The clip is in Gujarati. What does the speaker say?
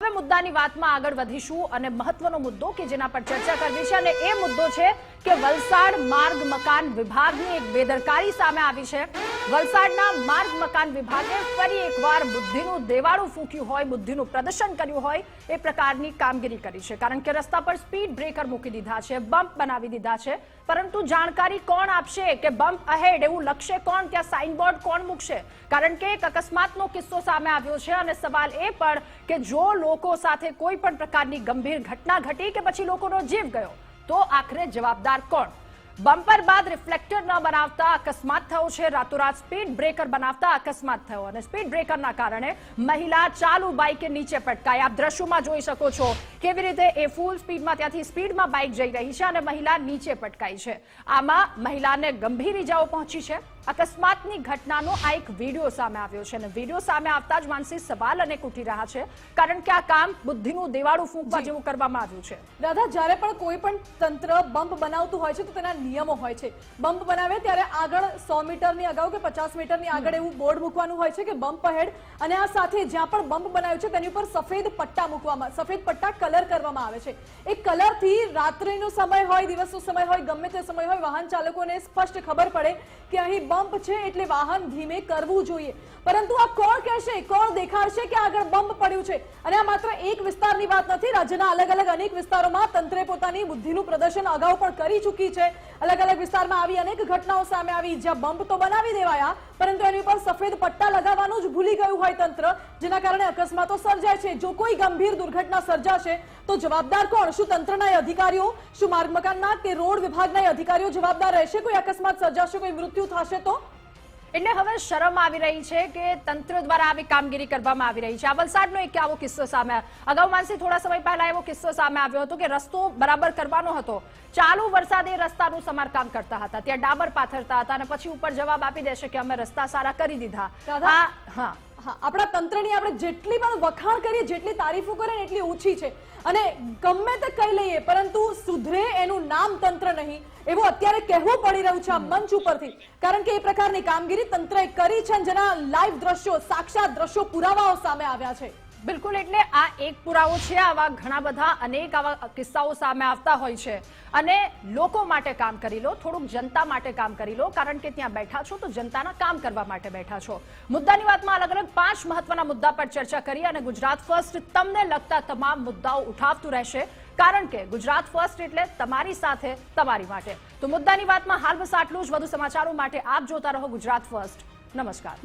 હવે મુદ્દાની વાતમાં આગળ વધીશું અને મહત્વનો મુદ્દો કે જેના પર ચર્ચા કરવી છે અને એ મુદ્દો છે કે વલસાડ માર્ગ મકાન વિભાગની એક બેદરકારી સામે આવી છે। વલસાડના માર્ગ મકાન વિભાગે ફરી એકવાર બુદ્ધિનું દેવાળું ફૂંક્યું હોય, બુદ્ધિનું પ્રદર્શન કર્યું હોય એ પ્રકારની કામગીરી કરી છે। કારણ કે રસ્તા પર સ્પીડ બ્રેકર મૂકી દીધા છે, બમ્પ બનાવી દીધા છે, પરંતુ જાણકારી કોણ આપશે કે બમ્પ અહેડ એવું લખશે કોણ, ત્યાં સાઇનબોર્ડ કોણ મૂકશે? કારણ કે એક અકસ્માતનો કિસ્સો સામે આવ્યો છે અને સવાલ એ પણ કે જો લોકો સાથે કોઈ પણ પ્રકારની ગંભીર ઘટના ઘટી કે પછી લોકોનો જીવ ગયો તો આખરે જવાબદાર કોણ? બમ્પર બાદ રિફ્લેક્ટર ન બનાવતા અકસ્માત થયો છે। રાતોરાત સ્પીડ બ્રેકર બનાવતા અકસ્માત થયો અને સ્પીડ બ્રેકરના કારણે મહિલા ચાલુ બાઇકે નીચે પટકાઈ। આપ દ્રશ્યોમાં જોઈ શકો છો કેવી રીતે એ ફૂલ સ્પીડમાં ત્યાંથી સ્પીડમાં બાઇક જઈ રહી છે અને મહિલા નીચે પટકાઈ છે। આમાં મહિલાને ગંભીર ઇજાઓ પહોંચી છે। અકસ્માતની ઘટનાનો આ એક વિડીયો સામે આવ્યો છે અને વિડીયો સામે આવતા જ માનસી સવાલ અનેક ઉઠી રહ્યા છે કારણ કે આ કામ બુદ્ધિનું દેવાળું ફૂંકવા જેવું કરવામાં આવ્યું છે। દાદા, જ્યારે પણ કોઈ પણ તંત્ર બમ્પ બનાવતું હોય છે તો તેના નિયમો હોય છે। બમ્પ બનાવે ત્યારે આગળ 100 મીટરની અગાઉ કે 50 મીટરની આગળ એવું બોર્ડ મૂકવાનું હોય છે કે બમ્પ અહેડ, અને આ સાથે જ્યાં પણ બમ્પ બનાવ્યું છે તેની ઉપર સફેદ પટ્ટા મૂકવામાં, સફેદ પટ્ટા કલર કરવામાં આવે છે। એ કલરથી રાત્રિનો સમય હોય, દિવસનો સમય હોય, ગમે તે સમય હોય, વાહન ચાલકોને સ્પષ્ટ ખબર પડે કે અહીં બમ્પ છે એટલે વાહન ધીમે કરવું જોઈએ। પરંતુ આ કોણ કહેશે, કોણ દેખાડશે કે આગળ બમ્પ પડ્યું છે? અને આ માત્ર એક વિસ્તારની વાત નથી, રાજ્યના અલગ અલગ અનેક વિસ્તારોમાં તંત્રે પોતાની બુદ્ધિનું પ્રદર્શન અગાઉ પણ કરી ચૂકી છે। અલગ અલગ વિસ્તારમાં આવી અનેક ઘટનાઓ સામે આવી જ્યાં બમ્પ તો બનાવી દેવાયા પરંતુ એની ઉપર સફેદ પટ્ટા લગાવવાનું જ ભૂલી ગયું હોય તંત્ર, જેના કારણે અકસ્માતો સર્જાય છે। જો કોઈ ગંભીર દુર્ઘટના સર્જાશે તો જવાબદાર કોણ? શું તંત્રના અધિકારીઓ, શું માર્ગ મકાનના કે રોડ વિભાગના અધિકારીઓ જવાબદાર રહેશે? કોઈ અકસ્માત સર્જાશે, કોઈ મૃત્યુ થશે તો? એટલે હવે શરમ આવી રહી છે કે તંત્ર દ્વારા આવી કામગીરી કરવામાં આવી રહી છે। આ વલસાડનો એક આવો કિસ્સો સામે અગાઉ માનસી થોડા સમય પહેલા એવો કિસ્સો સામે આવ્યો હતો કે રસ્તો બરાબર કરવાનો હતો, ચાલુ વરસાદે રસ્તાનું સમારકામ કરતા હતા, ત્યાં ડાબર પાથરતા હતા અને પછી ઉપર જવાબ આપી દેશે કે અમે રસ્તા સારા કરી દીધા। આપણા તંત્રની આપણે જેટલી પણ વખાણ કરીએ, જેટલી તારીફો કરીએ એટલી ઓછી છે અને ગમે તે કહી લઈએ પરંતુ સુધરે એનું નામ તંત્ર નહીં એવું અત્યારે કહેવું પડી રહ્યું છે આ મંચ ઉપરથી, કારણ કે એ પ્રકારની કામગીરી તંત્રએ કરી છે જેના લાઈવ દ્રશ્યો, સાક્ષાત દ્રશ્યો, પુરાવાઓ સામે આવ્યા છે। બિલકુલ, એટલે આ એક પુરાવો છે। આવા ઘણા બધા અનેક આવા કિસ્સાઓ સામે આવતા હોય છે અને લોકો માટે કામ કરી લો, થોડુંક જનતા માટે કામ કરી લો, કારણ કે ત્યાં બેઠા છો તો જનતાના કામ કરવા માટે બેઠા છો। મુદ્દાની વાતમાં અલગ અલગ 5 મહત્વના મુદ્દા પર ચર્ચા કરી અને ગુજરાત ફર્સ્ટ તમને લગતા તમામ મુદ્દાઓ ઉઠાવતું રહેશે, કારણ કે ગુજરાત ફર્સ્ટ એટલે તમારી સાથે, તમારી માટે। તો મુદ્દાની વાતમાં હાલ બસ આટલું જ। વધુ સમાચારો માટે આપ જોતા રહો ગુજરાત ફર્સ્ટ। નમસ્કાર।